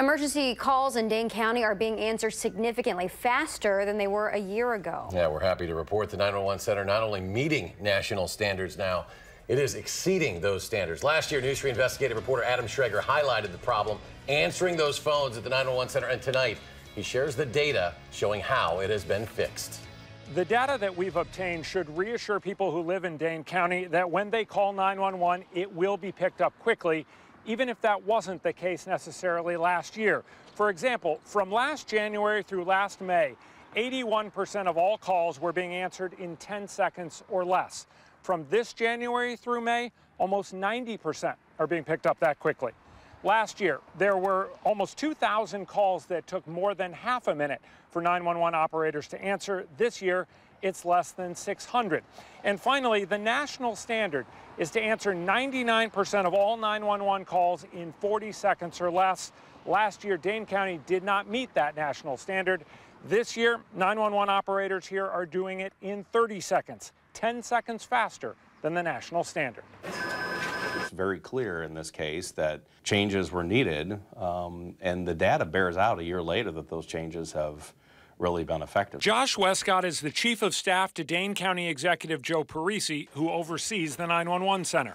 Emergency calls in Dane County are being answered significantly faster than they were a year ago. Yeah, we're happy to report the 911 center not only meeting national standards now, it is exceeding those standards. Last year, News 3 investigative reporter Adam Schrager highlighted the problem answering those phones at the 911 center, and tonight he shares the data showing how it has been fixed. The data that we've obtained should reassure people who live in Dane County that when they call 911, it will be picked up quickly, even if that wasn't the case necessarily last year. For example, from last January through last May, 81% of all calls were being answered in 10 seconds or less. From this January through May, almost 90% are being picked up that quickly. Last year, there were almost 2,000 calls that took more than half a minute for 911 operators to answer. This year, it's less than 600. And finally, the national standard is to answer 99% of all 911 calls in 40 seconds or less. Last year, Dane County did not meet that national standard. This year, 911 operators here are doing it in 30 seconds, 10 seconds faster than the national standard. It's very clear in this case that changes were needed, and the data bears out a year later that those changes have really been effective. Josh Westcott is the chief of staff to Dane County Executive Joe Parisi, who oversees the 911 center.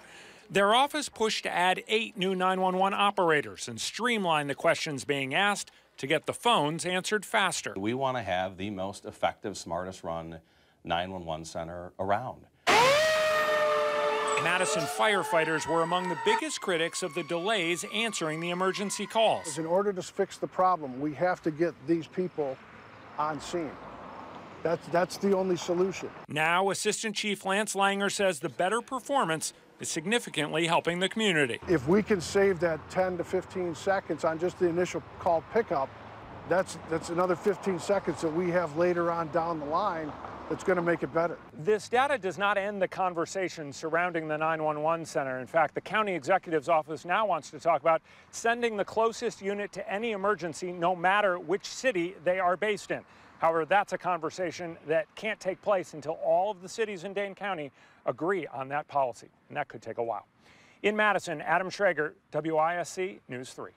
Their office pushed to add 8 new 911 operators and streamline the questions being asked to get the phones answered faster. We want to have the most effective, smartest run 911 center around. Madison firefighters were among the biggest critics of the delays answering the emergency calls. In order to fix the problem, we have to get these people on scene. That's the only solution. Now, Assistant Chief Lance Langer says the better performance is significantly helping the community. If we can save that 10 to 15 seconds on just the initial call pickup, that's another 15 seconds that we have later on down the line that's going to make it better. This data does not end the conversation surrounding the 911 center. In fact, the county executive's office now wants to talk about sending the closest unit to any emergency, no matter which city they are based in. However, that's a conversation that can't take place until all of the cities in Dane County agree on that policy, and that could take a while. In Madison, Adam Schrager, WISC News 3.